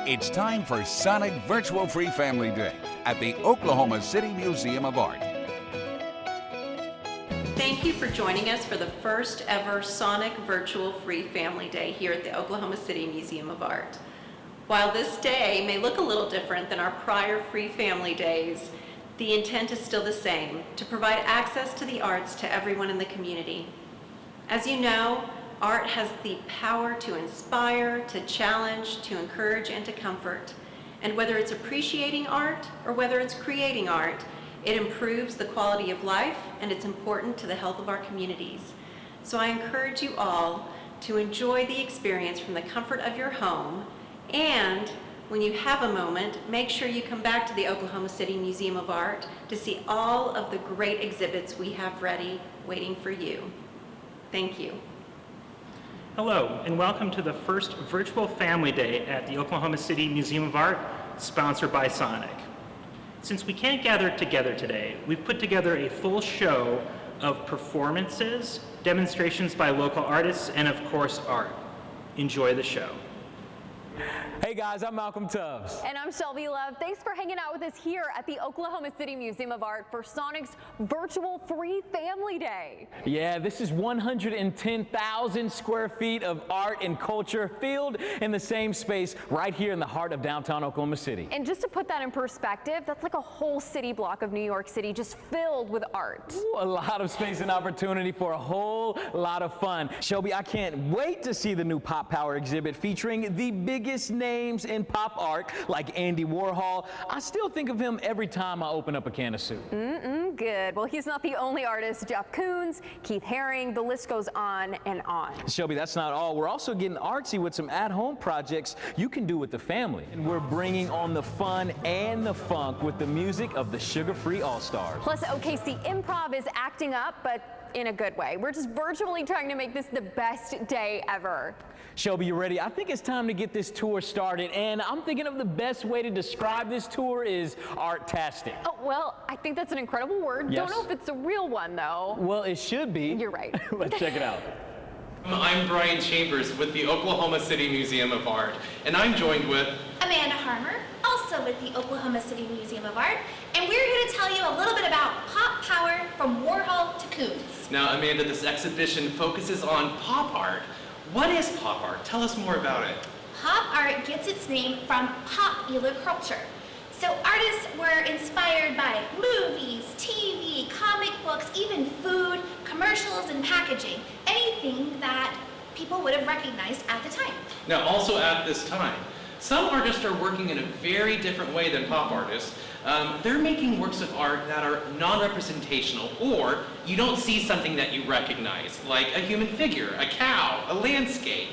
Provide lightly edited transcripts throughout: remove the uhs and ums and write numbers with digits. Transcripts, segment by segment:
It's time for Sonic Virtual Free Family Day at the Oklahoma City Museum of Art. Thank you for joining us for the first ever Sonic Virtual Free Family Day here at the Oklahoma City Museum of Art. While this day may look a little different than our prior Free Family Days, the intent is still the same, to provide access to the arts to everyone in the community. As you know, art has the power to inspire, to challenge, to encourage, and to comfort. And whether it's appreciating art or whether it's creating art, it improves the quality of life and it's important to the health of our communities. So I encourage you all to enjoy the experience from the comfort of your home, and when you have a moment, make sure you come back to the Oklahoma City Museum of Art to see all of the great exhibits we have ready waiting for you. Thank you. Hello, and welcome to the first Virtual Family Day at the Oklahoma City Museum of Art, sponsored by Sonic. Since we can't gather together today, we've put together a full show of performances, demonstrations by local artists, and of course, art. Enjoy the show. Hey guys, I'm Malcolm Tubbs. And I'm Shelby Love. Thanks for hanging out with us here at the Oklahoma City Museum of Art for Sonic's Virtual Free Family Day. Yeah, this is 110,000 square feet of art and culture filled in the same space right here in the heart of downtown Oklahoma City. And just to put that in perspective, that's like a whole city block of New York City just filled with art. Ooh, a lot of space and opportunity for a whole lot of fun. Shelby, I can't wait to see the new Pop Power exhibit featuring the biggest names in pop art like Andy Warhol. I still think of him every time I open up a can of soup. Good. Well, he's not the only artist. Jeff Koons, Keith Haring, the list goes on and on. Shelby, that's not all. We're also getting artsy with some at-home projects you can do with the family. And we're bringing on the fun and the funk with the music of the Sugar Free All-Stars. Plus, OKC Improv is acting up, but in a good way. We're just virtually trying to make this the best day ever. Shelby, you ready? I think it's time to get this tour started, and I'm thinking of the best way to describe this tour is art-tastic. Oh, well, I think that's an incredible word. Yes. Don't know if it's a real one, though. Well, it should be. You're right. Let's check it out. I'm Brian Chambers with the Oklahoma City Museum of Art, and I'm joined with Amanda Harmer, also with the Oklahoma City Museum of Art, and we're here to tell you a little bit about Pop Power from Warhol to Koons. Now, Amanda, this exhibition focuses on pop art. What is pop art? Tell us more about it. Pop art gets its name from popular culture. So artists were inspired by movies, TV, comic books, even food, commercials, and packaging. Anything that people would have recognized at the time. Now, also at this time, some artists are working in a very different way than pop artists. They're making works of art that are non-representational, or you don't see something that you recognize, like a human figure, a cow, a landscape.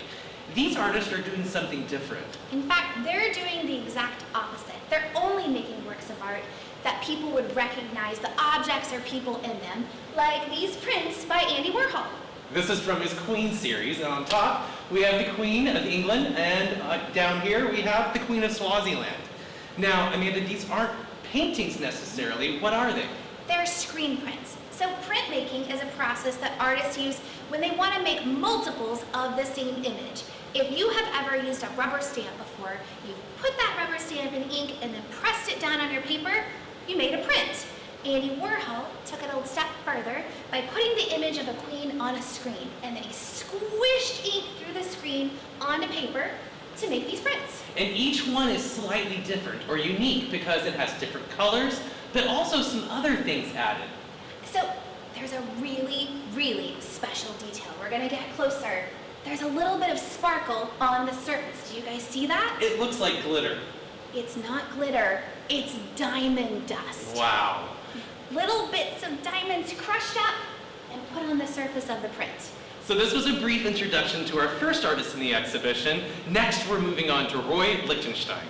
These artists are doing something different. In fact, they're doing the exact opposite. They're only making works of art that people would recognize the objects or people in them, like these prints by Andy Warhol. This is from his Queen series, and on top we have the Queen of England, and down here we have the Queen of Swaziland. Now, Amanda, these aren't paintings necessarily. What are they? They're screen prints. So printmaking is a process that artists use when they want to make multiples of the same image. If you have ever used a rubber stamp before, you put that rubber stamp in ink and then pressed it down on your paper, you made a print. Andy Warhol took it a step further by putting the image of a queen on a screen, and then he squished ink through the screen onto paper to make these prints. And each one is slightly different or unique because it has different colors, but also some other things added. So there's a really, really special detail. We're gonna get closer. There's a little bit of sparkle on the surface. Do you guys see that? It looks like glitter. It's not glitter, it's diamond dust. Wow. Little bits of diamonds crushed up and put on the surface of the print. So this was a brief introduction to our first artist in the exhibition. Next, we're moving on to Roy Lichtenstein.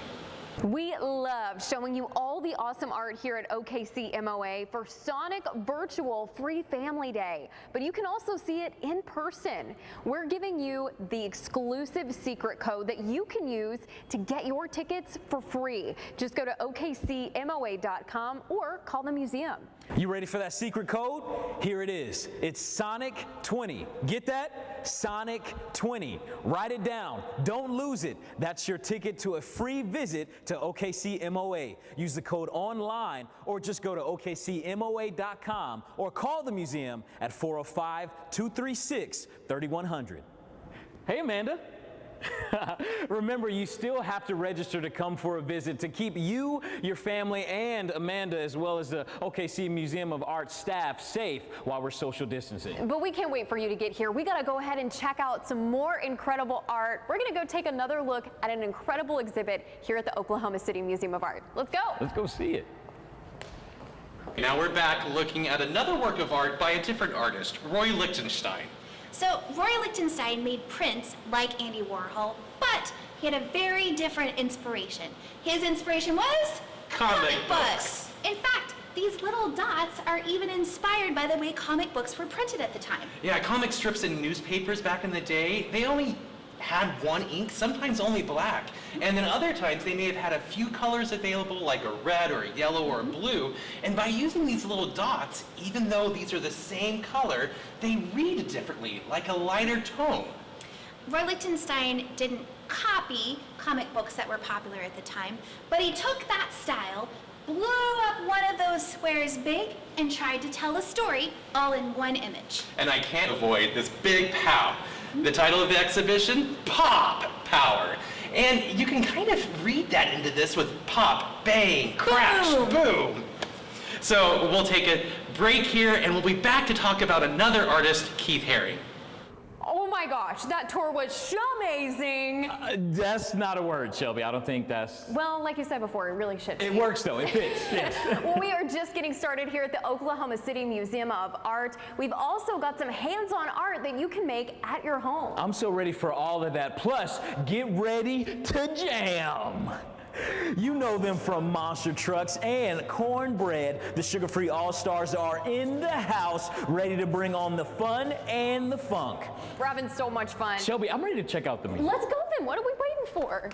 We love showing you all the awesome art here at OKC MOA for Sonic Virtual Free Family Day, but you can also see it in person. We're giving you the exclusive secret code that you can use to get your tickets for free. Just go to OKCMOA.com or call the museum. You ready for that secret code? Here it is. It's Sonic 20. Get that? Sonic 20. Write it down. Don't lose it. That's your ticket to a free visit to OKC MOA. Use the code online or just go to OKCMOA.com or call the museum at 405-236-3100. Hey, Amanda. Remember, you still have to register to come for a visit to keep you, your family, and Amanda, as well as the OKC Museum of Art staff, safe while we're social distancing. But we can't wait for you to get here. We got to go ahead and check out some more incredible art. We're going to go take another look at an incredible exhibit here at the Oklahoma City Museum of Art. Let's go. Let's go see it. Now we're back looking at another work of art by a different artist, Roy Lichtenstein. So Roy Lichtenstein made prints like Andy Warhol, but he had a very different inspiration. His inspiration was Comic books. In fact, these little dots are even inspired by the way comic books were printed at the time. Yeah, comic strips in newspapers back in the day, they only had one ink, sometimes only black. And then other times they may have had a few colors available, like a red or a yellow or a blue. And by using these little dots, even though these are the same color, they read differently, like a lighter tone. Roy Lichtenstein didn't copy comic books that were popular at the time, but he took that style, blew up one of those squares big, and tried to tell a story all in one image. And I can't avoid this big pow. The title of the exhibition, Pop Power. And you can kind of read that into this with pop, bang, crash, boom. So we'll take a break here and we'll be back to talk about another artist, Keith Haring. Oh my gosh, that tour was amazing. That's not a word, Shelby. I don't think that's... Well, like you said before, it really should be. It works, though. It fits. Yes. Well, we are just getting started here at the Oklahoma City Museum of Art. We've also got some hands-on art that you can make at your home. I'm so ready for all of that. Plus, get ready to jam. You know them from Monster Trucks and Cornbread. The Sugar-Free All-Stars are in the house, ready to bring on the fun and the funk. We're having so much fun. Shelby, I'm ready to check out the museum. Let's go then. What are we waiting for?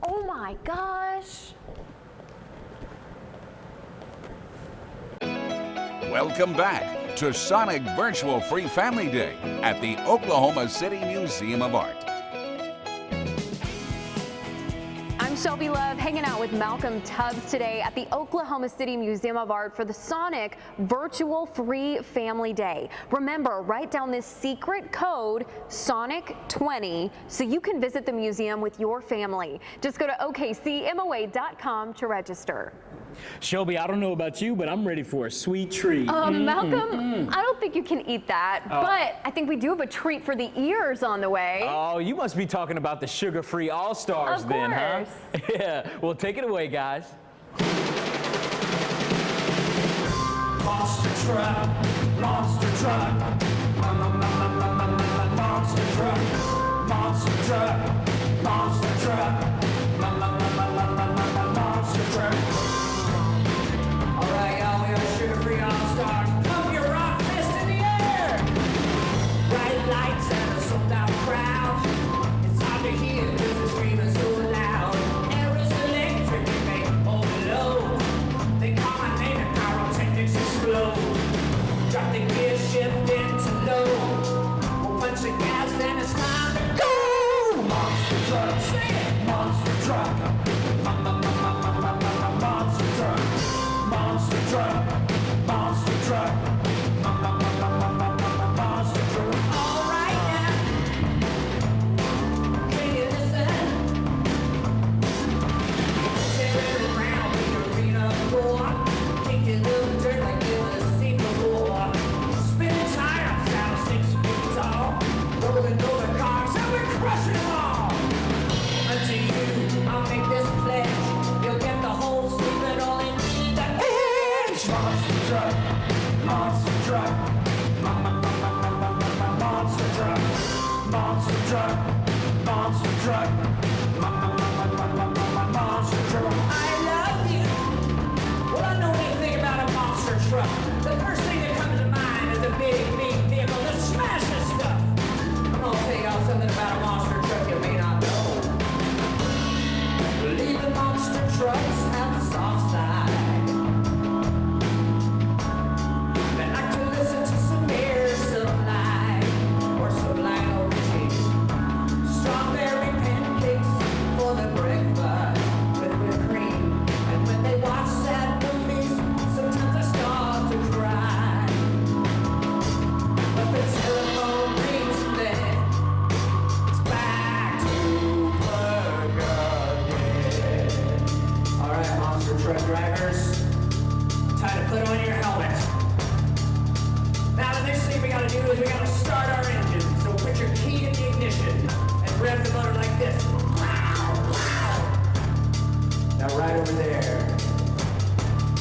Oh my gosh. Welcome back to Sonic Virtual Free Family Day at the Oklahoma City Museum of Art. I'm Shelby Love, hanging out with Malcolm Tubbs today at the Oklahoma City Museum of Art for the Sonic Virtual Free Family Day. Remember, write down this secret code, Sonic20, so you can visit the museum with your family. Just go to OKCMOA.com to register. Shelby, I don't know about you, but I'm ready for a sweet treat. Malcolm, I don't think you can eat that, but I think we do have a treat for the ears on the way. Oh, you must be talking about the Sugar-Free All-Stars then, huh? Yeah, well, take it away, guys. Monster truck, monster truck, monster truck, monster truck, monster truck, monster truck. All right, y'all, we are Sugar-Free All-Stars. Pump your rock fist in the air. Bright lights and a sold-out crowd. It's hard to hear because the screaming so loud. Air is electric, it may overload. They call my name and pyrotechnics explode. Drop the gear, shift into low. We'll punch the gas and it's time to go. Monster truck, say it. Monster truck. Monster truck. Monster truck. Monster truck. Monster truck. All right now. Can you listen? Tearing around the arena floor. Kicking the dirt like it was a secret war. Spinning tires out 6 feet tall. Rolling over cars and we're crushing them all. Unto you, I'll make this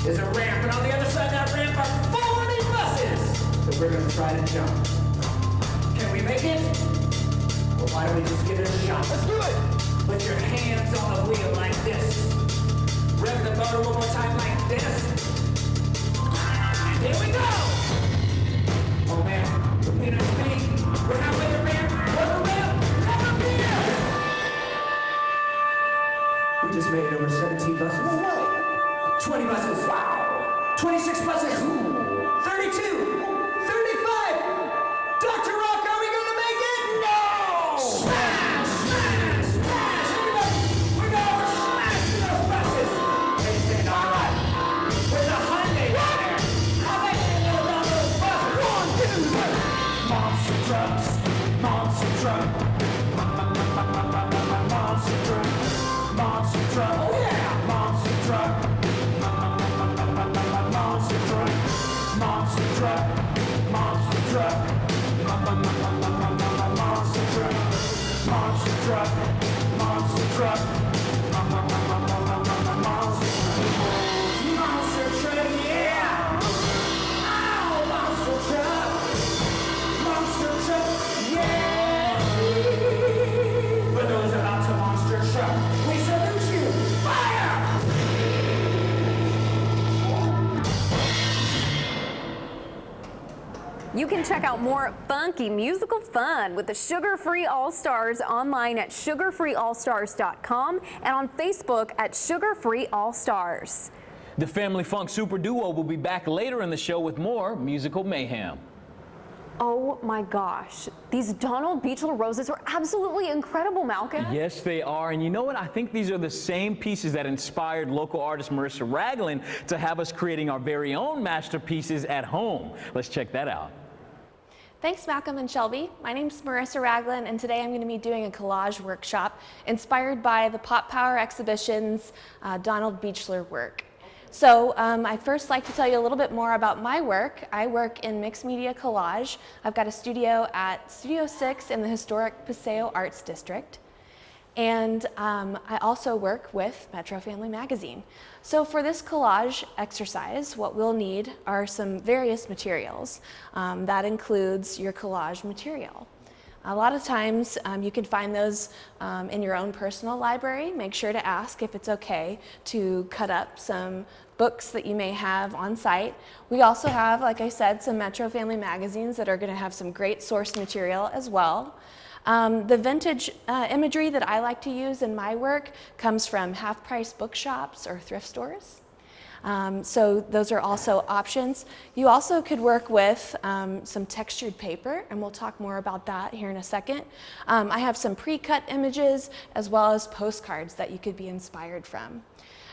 is a ramp, and on the other side of that ramp are 40 buses that we're gonna try to jump. Can we make it? Well, why don't we just give it a shot? Let's do it! Put your hands on the wheel like this. Rev the motor one more time like this. And here we go! Oh man, repeat after me. We're halfway the ramp. We're the ramp. Never fear! We just made it over 17 buses. No way. 20 buses. Wow. 26 buses. 32. 35. Dr. Rock, are we gonna make it? No! Smash! Smash! Smash! Everybody, we're smashing those buses. Hey, stand on the right. Where's the Hyundai down there? How they can go down those buses? 1, 2, 3. Monster trucks. Monster truck. Monster truck. Monster truck. Oh yeah! Monster truck. Monster truck. Monster truck. Monster truck. Monster truck. Monster truck. Monster truck. Monster truck, yeah! Ow, monster truck! Monster truck, yeah! For those about to monster truck, we salute you! Fire! You can check out more funky musical fun with the Sugar Free All-Stars online at sugarfreeallstars.com and on Facebook at Sugar Free All-Stars. The Family Funk Super Duo will be back later in the show with more musical mayhem. Oh my gosh, these Donald Beechler roses are absolutely incredible, Malcolm. Yes, they are. And you know what? I think these are the same pieces that inspired local artist Marissa Ragland to have us creating our very own masterpieces at home. Let's check that out. Thanks, Malcolm and Shelby. My name's Marissa Ragland, and today I'm going to be doing a collage workshop inspired by the Pop Power exhibition's Donald Beechler work. So I'd first like to tell you a little bit more about my work. I work in mixed media collage. I've got a studio at Studio 6 in the historic Paseo Arts District. And I also work with Metro Family Magazine. So for this collage exercise, what we'll need are some various materials. That includes your collage material. A lot of times you can find those in your own personal library. Make sure to ask if it's okay to cut up some books that you may have on site. We also have, like I said, some Metro Family magazines that are going to have some great source material as well. The vintage imagery that I like to use in my work comes from half-price bookshops or thrift stores. So those are also options. You also could work with some textured paper, and we'll talk more about that here in a second. I have some pre-cut images as well as postcards that you could be inspired from.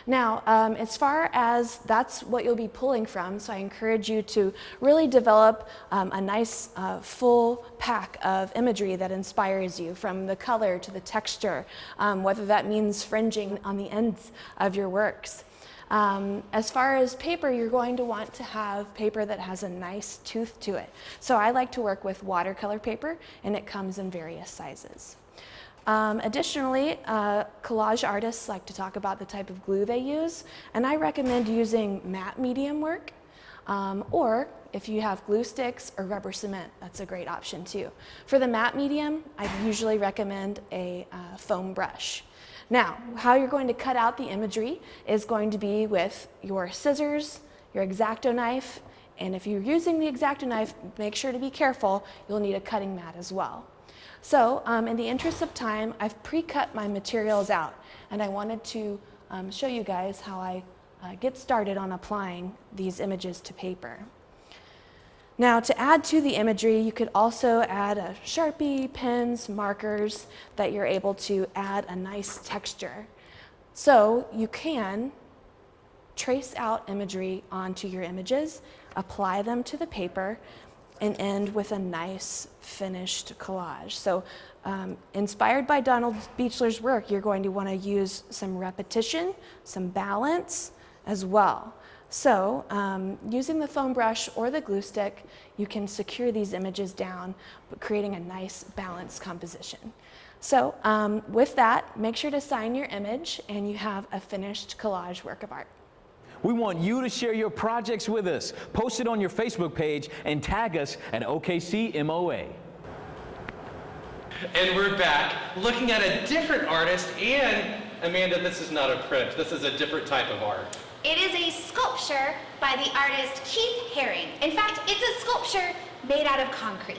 Now, as far as that's what you'll be pulling from, so I encourage you to really develop a nice full pack of imagery that inspires you, from the color to the texture, whether that means fringing on the ends of your works. As far as paper, you're going to want to have paper that has a nice tooth to it. So I like to work with watercolor paper, and it comes in various sizes. Additionally, collage artists like to talk about the type of glue they use, and I recommend using matte medium work, or if you have glue sticks or rubber cement, that's a great option too. For the matte medium, I usually recommend a foam brush. Now, how you're going to cut out the imagery is going to be with your scissors, your X-Acto knife, and if you're using the X-Acto knife, make sure to be careful, you'll need a cutting mat as well. So in the interest of time, I've pre-cut my materials out, and I wanted to show you guys how I get started on applying these images to paper. Now, to add to the imagery, you could also add a Sharpie, pens, markers that you're able to add a nice texture. So you can trace out imagery onto your images, apply them to the paper, and end with a nice finished collage. So inspired by Donald Beechler's work, you're going to want to use some repetition, some balance as well. So using the foam brush or the glue stick, you can secure these images down, but creating a nice balanced composition. So with that, make sure to sign your image and you have a finished collage work of art. We want you to share your projects with us. Post it on your Facebook page and tag us at OKC MOA. And we're back looking at a different artist, and Amanda, this is not a print. This is a different type of art. It is a sculpture by the artist Keith Haring. In fact, it's a sculpture made out of concrete.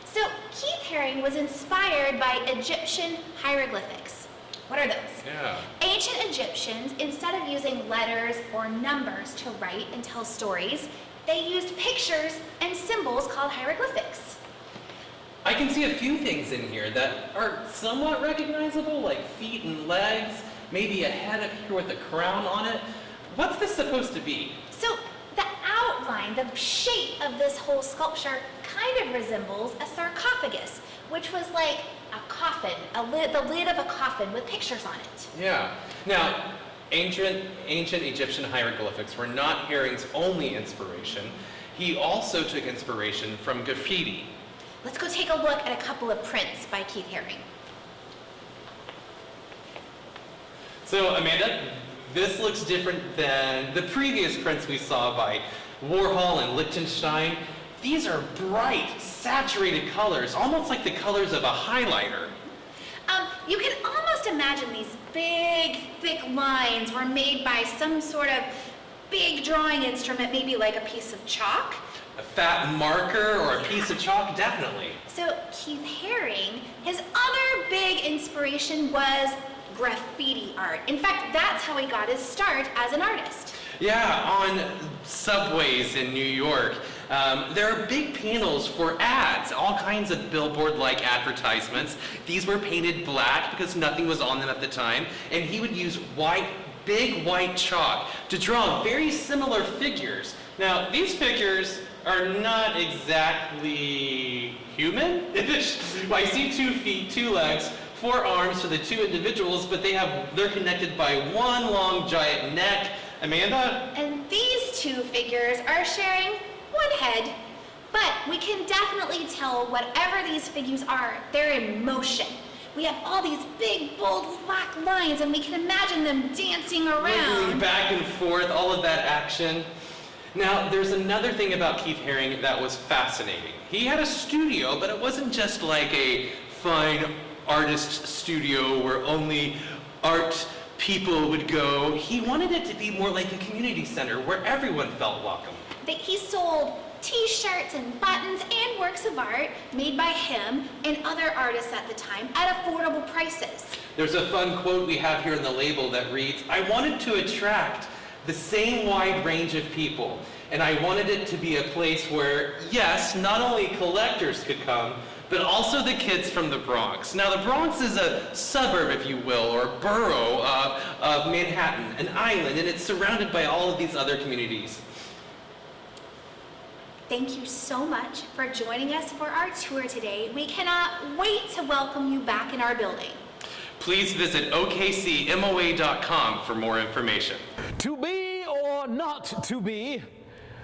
So Keith Haring was inspired by Egyptian hieroglyphics. What are those? Yeah. Ancient Egyptians, instead of using letters or numbers to write and tell stories, they used pictures and symbols called hieroglyphics. I can see a few things in here that are somewhat recognizable, like feet and legs, maybe a head up here with a crown on it. What's this supposed to be? So the outline, the shape of this whole sculpture kind of resembles a sarcophagus, which was like a coffin, the lid of a coffin with pictures on it. Yeah. Now, ancient Egyptian hieroglyphics were not Haring's only inspiration. He also took inspiration from graffiti. Let's go take a look at a couple of prints by Keith Haring. So, Amanda, this looks different than the previous prints we saw by Warhol and Lichtenstein. These are bright, saturated colors, almost like the colors of a highlighter. You can almost imagine these big, thick lines were made by some sort of big drawing instrument, maybe like a piece of chalk. A fat marker or a piece of chalk, definitely. So Keith Haring, his other big inspiration was graffiti art. In fact, that's how he got his start as an artist. Yeah, on subways in New York, there are big panels for ads, all kinds of billboard-like advertisements. These were painted black because nothing was on them at the time, and he would use big white chalk to draw very similar figures. Now, these figures are not exactly human. I see 2 feet, 2 legs, 4 arms for the 2 individuals, but they're connected by one long giant neck. Amanda? And these 2 figures are sharing one head, but we can definitely tell whatever these figures are, they're in motion. We have all these big, bold, black lines, and we can imagine them dancing around. Wiggling back and forth, all of that action. Now, there's another thing about Keith Haring that was fascinating. He had a studio, but it wasn't just like a fine artist studio where only art people would go. He wanted it to be more like a community center where everyone felt welcome. He sold t-shirts and buttons and works of art made by him and other artists at the time at affordable prices. There's a fun quote we have here in the label that reads, "I wanted to attract the same wide range of people, and I wanted it to be a place where, yes, not only collectors could come, but also the kids from the Bronx." Now, the Bronx is a suburb, if you will, or borough of Manhattan, an island, and it's surrounded by all of these other communities. Thank you so much for joining us for our tour today. We cannot wait to welcome you back in our building. Please visit okcmoa.com for more information. To be or not to be,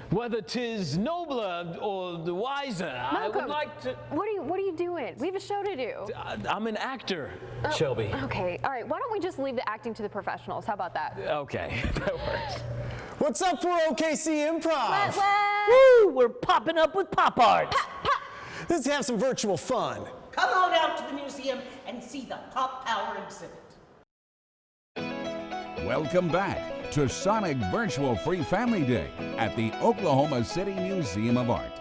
whether 'tis nobler or the wiser, I would Malcolm, like to... What are you doing? We have a show to do. I'm an actor, Shelby. Okay, all right. Why don't we just leave the acting to the professionals? How about that? Okay, that works. What's up for OKC Improv? What? Woo! We're popping up with pop art. Let's have some virtual fun. Come on out to the museum and see the Pop Power exhibit. Welcome back to Sonic Virtual Free Family Day at the Oklahoma City Museum of Art.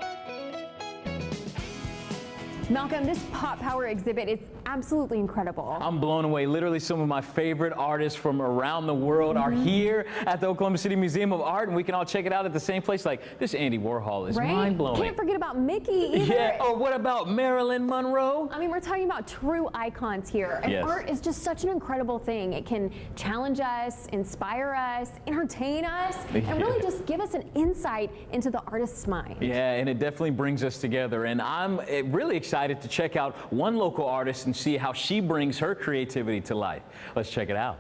Malcolm, this Pop Power exhibit is absolutely incredible. I'm blown away. Literally, some of my favorite artists from around the world are here at the Oklahoma City Museum of Art, and we can all check it out at the same place. Like, this Andy Warhol is mind-blowing. Can't forget about Mickey either. Yeah, or what about Marilyn Monroe? I mean, we're talking about true icons here. And Yes. art is just such an incredible thing. It can challenge us, inspire us, entertain us, and really just give us an insight into the artist's mind. Yeah, and it definitely brings us together. And I'm really excited to check out one local artist and see how she brings her creativity to life. Let's check it out.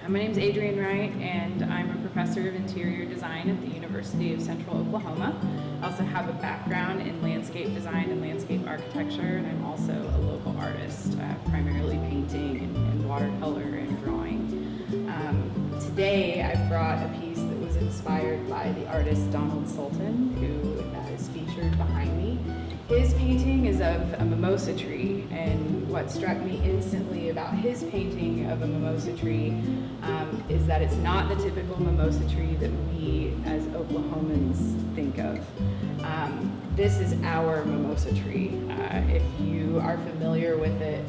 My name is Adrienne Wright, and I'm a professor of interior design at the University of Central Oklahoma. I also have a background in landscape design and landscape architecture, and I'm also a local artist, primarily painting and watercolor and drawing. Today I brought a piece that was inspired by the artist Donald Sultan, who is featured behind me. His painting is of a mimosa tree, and what struck me instantly about his painting of a mimosa tree is that it's not the typical mimosa tree that we as Oklahomans think of. This is our mimosa tree. If you are familiar with it,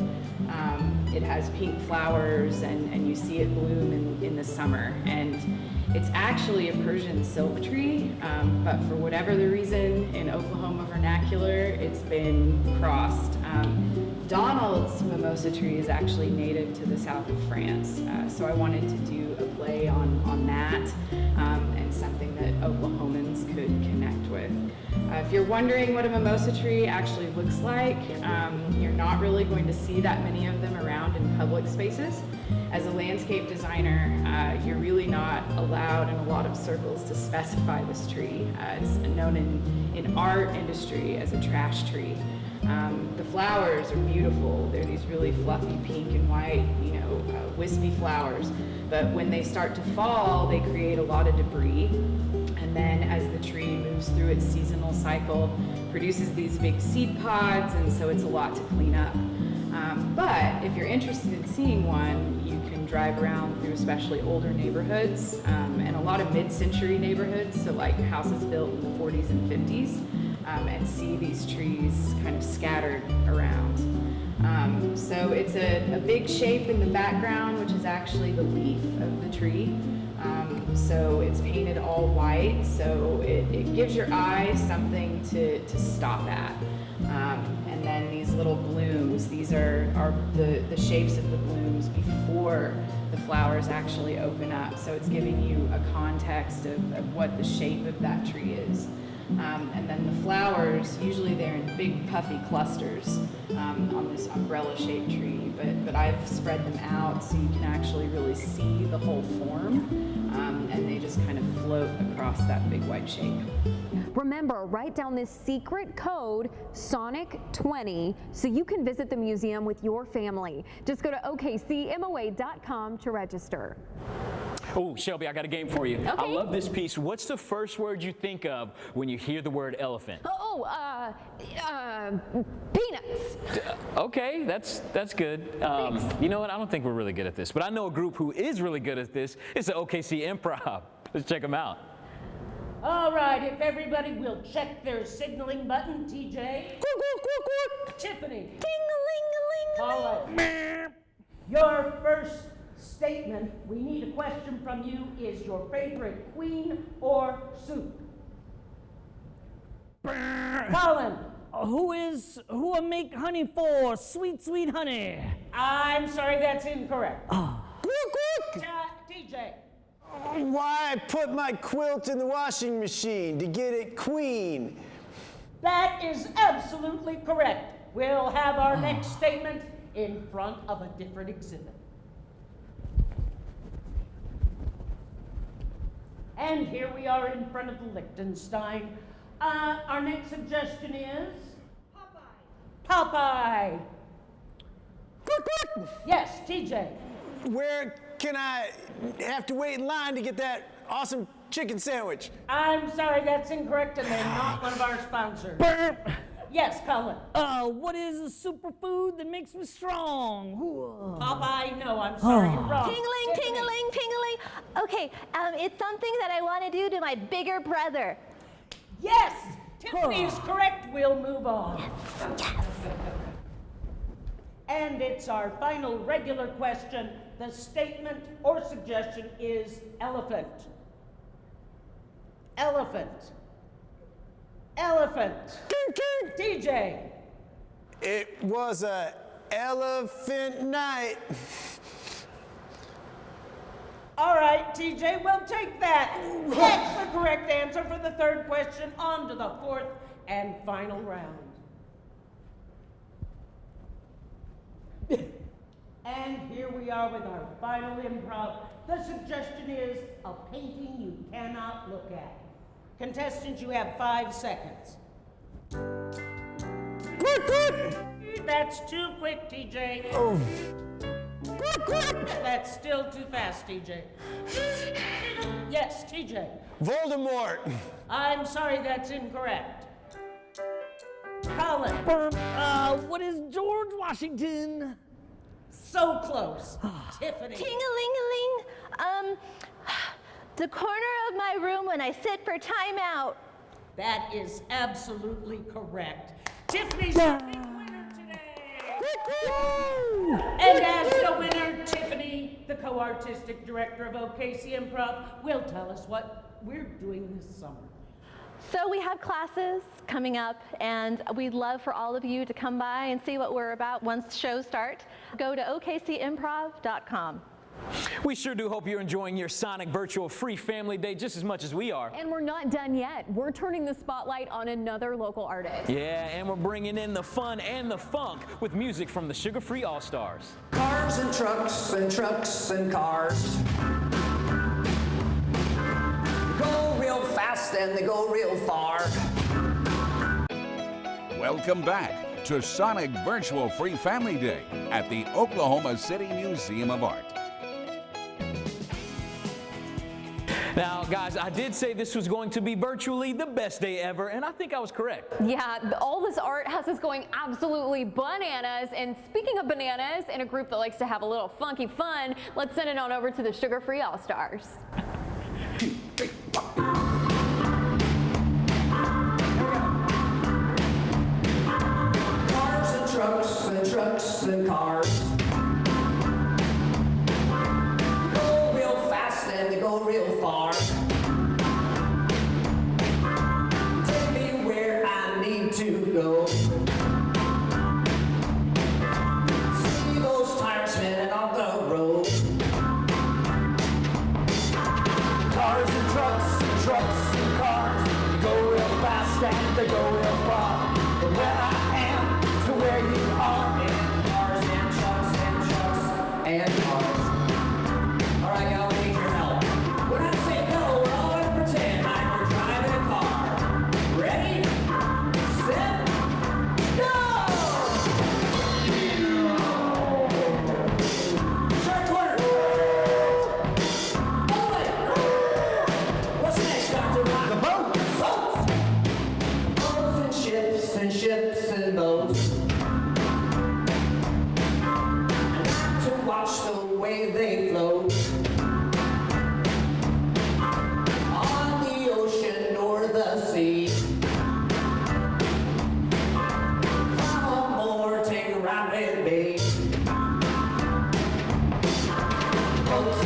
it has pink flowers and you see it bloom in the summer. And it's actually a Persian silk tree, but for whatever the reason, in Oklahoma vernacular, it's been crossed. Donald's mimosa tree is actually native to the south of France, so I wanted to do a play on that and something that Oklahomans could connect with. If you're wondering what a mimosa tree actually looks like, you're not really going to see that many of them around in public spaces. As a landscape designer, you're really not allowed in a lot of circles to specify this tree. It's known in art industry as a trash tree. The flowers are beautiful. They're these really fluffy pink and white, wispy flowers. But when they start to fall, they create a lot of debris. And then as the tree moves through its seasonal cycle, produces these big seed pods, and so it's a lot to clean up. But if you're interested in seeing one, you can drive around through especially older neighborhoods and a lot of mid-century neighborhoods, so like houses built in the 40s and 50s, and see these trees kind of scattered around. So it's a big shape in the background, which is actually the leaf of the tree. So it's painted all white, so it gives your eye something to stop at. And then these little blooms, these are the shapes of the blooms before the flowers actually open up. So it's giving you a context of what the shape of that tree is. And then the flowers, usually they're in big puffy clusters on this umbrella-shaped tree, but I've spread them out so you can actually really see the whole form, and they just kind of float across that big white shape. Remember, write down this secret code, SONIC20, so you can visit the museum with your family. Just go to okcmoa.com to register. Oh, Shelby, I got a game for you. Okay. I love this piece. What's the first word you think of when you hear the word elephant? Peanuts. Okay, that's good. You know what? I don't think we're really good at this, but I know a group who is really good at this. It's the OKC Improv. Let's check them out. All right, if everybody will check their signaling button, TJ. Tiffany. Colin. Your first statement, we need a question from you, is your favorite queen or soup? Colin. Who I make honey for? Sweet, sweet honey. I'm sorry, that's incorrect. TJ. Why I put my quilt in the washing machine to get it queen. That is absolutely correct. We'll have our next statement in front of a different exhibit. And here we are in front of the Liechtenstein. Our next suggestion is Popeye. Yes, TJ. Where can I have to wait in line to get that awesome chicken sandwich? I'm sorry, that's incorrect, and they're not one of our sponsors. Yes, Colin. What is a superfood that makes me strong? Popeye, no, I'm sorry, you're wrong. Tingling, tingling, tingling. Okay, it's something that I want to do to my bigger brother. Yes, Tiffany is correct. We'll move on. Yes. And it's our final regular question. The statement or suggestion is elephant. Elephant. Elephant. TJ. It was a elephant night. All right, TJ, we'll take that. That's the correct answer for the third question. On to the fourth and final round. And here we are with our final improv. The suggestion is a painting you cannot look at. Contestants, you have 5 seconds. That's too quick, TJ. Oh. That's still too fast, TJ. Yes, TJ. Voldemort. I'm sorry, that's incorrect. Colin. What is George Washington? So close. Tiffany. Ting-a-ling-a-ling. The corner of my room when I sit for timeout. That is absolutely correct. Tiffany's the big winner today. And as the winner, Tiffany, the co-artistic director of OKC Improv, will tell us what we're doing this summer. So we have classes coming up, and we'd love for all of you to come by and see what we're about once shows start. Go to okcimprov.com. We sure do hope you're enjoying your Sonic Virtual Free Family Day just as much as we are. And we're not done yet. We're turning the spotlight on another local artist. Yeah, and we're bringing in the fun and the funk with music from the Sugar Free All-Stars. Cars and trucks and trucks and cars. They go real fast and they go real far. Welcome back to Sonic Virtual Free Family Day at the Oklahoma City Museum of Art. Now, guys, I did say this was going to be virtually the best day ever, and I think I was correct. Yeah, all this art has us going absolutely bananas. And speaking of bananas, in a group that likes to have a little funky fun, let's send it on over to the Sugar Free All-Stars. Cars and trucks and trucks and cars. They go real fast and they go real far. Take me where I need to go. See those tires spinning on the road. Cars and trucks and cars. They go real fast and they go real far. From where I am to where you are, in cars and trucks and cars. All right, y'all, we need your help. When I say go, we're all gonna pretend like we're driving a car. Ready, set, go! Sharp corner. All the way. What's next, Dr. Rock? The boat. Boats. Boats and ships and boats. I like to watch the way they float. On the ocean or the sea. Come on, take a ride with me. Boats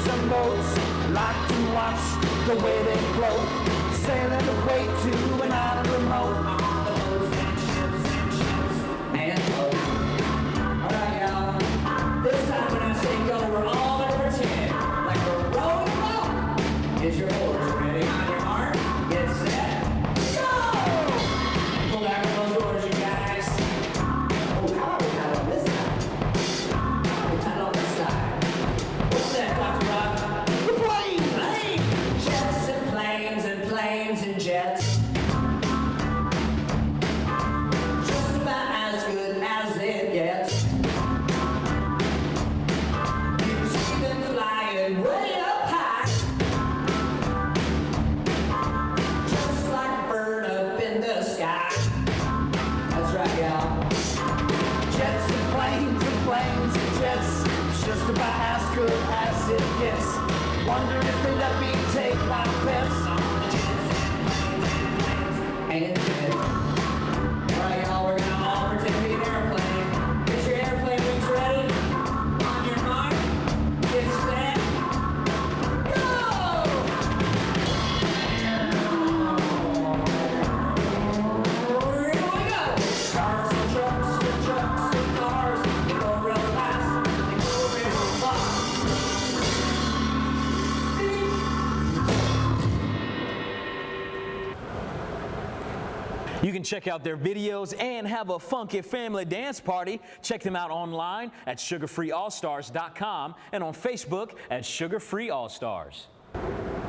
and boats. Like to watch the way they float. Sailing away to another remote. On the boats and ships and boats. Alright, y'all. This time when I say go, we're all gonna pretend like we're rowing a boat. Is your horse ready on your mark? Get set, go! Pull back on those oars, you guys. Oh, how about we have it on this side? How about we have it on this side? What's that, Dr. Rock? The plane! Plane! Jets and planes and planes and jets. Just about as good as it gets. You see them flying way up high. Just like a bird up in the sky. That's right, y'all. Jets and planes and jets. It's just about as good as it gets. Wonder if they let me take my bets on the jets and jets. Alright, y'all, we're gonna all pretend to be an airplane. Get your airplane wings ready. On your mark, get set, go! Here we go! Cars and trucks and cars. They go real fast, they go real far. You can check out their videos and have a funky family dance party. Check them out online at sugarfreeallstars.com and on Facebook at Sugar Free All-Stars.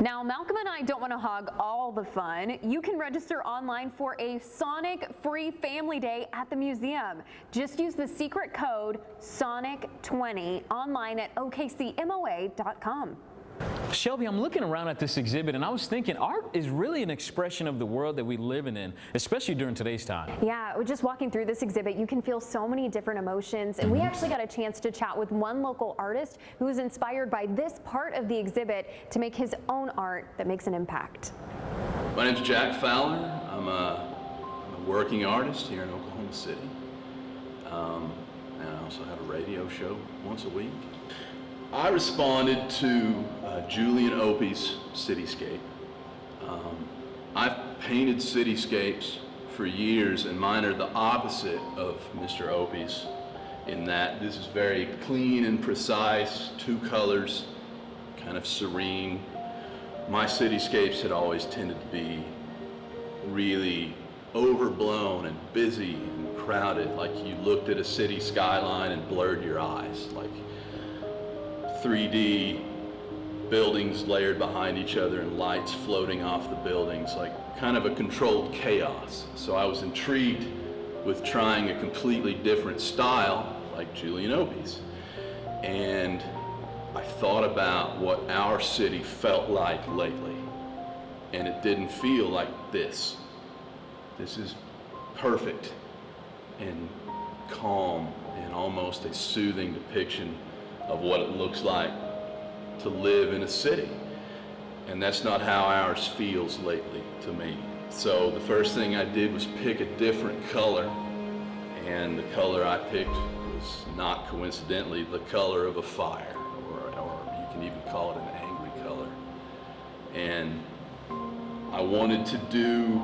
Now, Malcolm and I don't want to hog all the fun. You can register online for a Sonic Free Family Day at the museum. Just use the secret code SONIC20 online at okcmoa.com. Shelby, I'm looking around at this exhibit and I was thinking art is really an expression of the world that we live in, especially during today's time. Yeah, just walking through this exhibit, you can feel so many different emotions, and we actually got a chance to chat with one local artist who was inspired by this part of the exhibit to make his own art that makes an impact. My name's Jack Fowler. I'm a working artist here in Oklahoma City. And I also have a radio show once a week. I responded to Julian Opie's Cityscape. I've painted cityscapes for years, and mine are the opposite of Mr. Opie's in that this is very clean and precise, 2 colors, kind of serene. My cityscapes had always tended to be really overblown and busy and crowded, like you looked at a city skyline and blurred your eyes, like 3D buildings layered behind each other and lights floating off the buildings, like kind of a controlled chaos. So I was intrigued with trying a completely different style like Julian Opie's. And I thought about what our city felt like lately, and it didn't feel like this. This is perfect and calm and almost a soothing depiction of what it looks like to live in a city. And that's not how ours feels lately to me. So the first thing I did was pick a different color, and the color I picked was not coincidentally the color of a fire, or you can even call it an angry color. And I wanted to do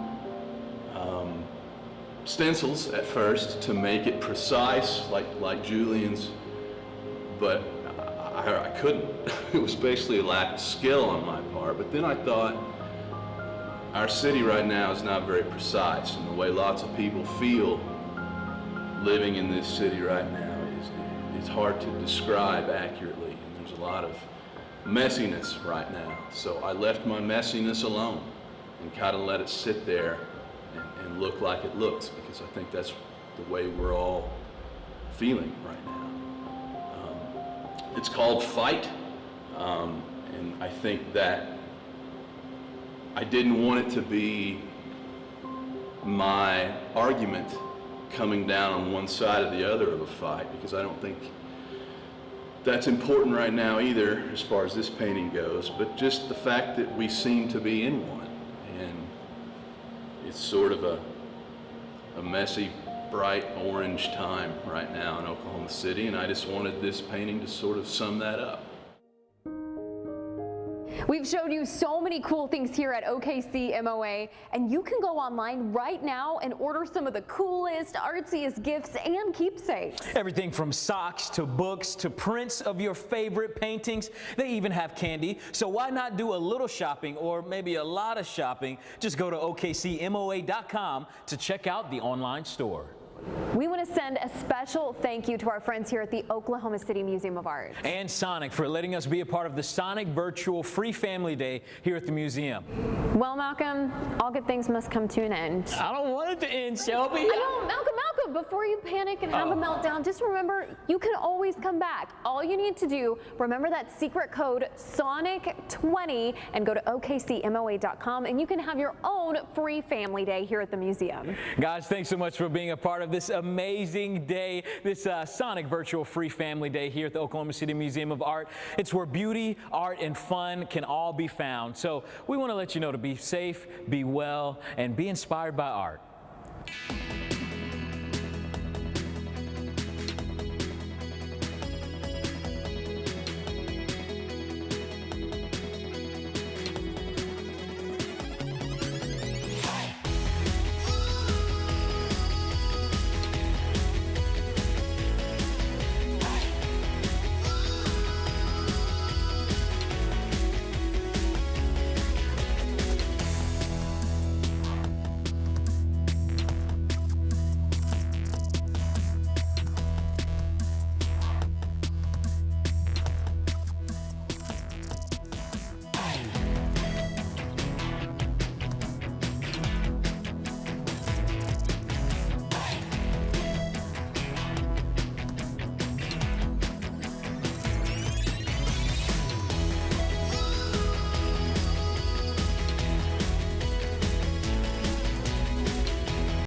stencils at first to make it precise, like Julian's, but I couldn't. It was basically a lack of skill on my part. But then I thought, our city right now is not very precise, and the way lots of people feel living in this city right now is hard to describe accurately, and there's a lot of messiness right now. So I left my messiness alone and kind of let it sit there and look like it looks, because I think that's the way we're all feeling right now. It's called Fight, and I think that I didn't want it to be my argument coming down on one side or the other of a fight, because I don't think that's important right now either as far as this painting goes, but just the fact that we seem to be in one. And it's sort of a messy, bright orange time right now in Oklahoma City, and I just wanted this painting to sort of sum that up. We've showed you so many cool things here at OKC MOA, and you can go online right now and order some of the coolest, artsiest gifts and keepsakes. Everything from socks to books to prints of your favorite paintings. They even have candy. So why not do a little shopping, or maybe a lot of shopping? Just go to OKCMOA.com to check out the online store. We want to send a special thank you to our friends here at the Oklahoma City Museum of Art. And Sonic for letting us be a part of the Sonic Virtual Free Family Day here at the museum. Well, Malcolm, all good things must come to an end. I don't want it to end, Shelby. I know, Malcolm, before you panic and have a meltdown, just remember, you can always come back. All you need to do, remember that secret code SONIC20 and go to OKCMOA.com, and you can have your own free family day here at the museum. Guys, thanks so much for being a part of this amazing day, this Sonic Virtual Free Family Day here at the Oklahoma City Museum of Art. It's where beauty, art, and fun can all be found. So we want to let you know to be safe, be well, and be inspired by art.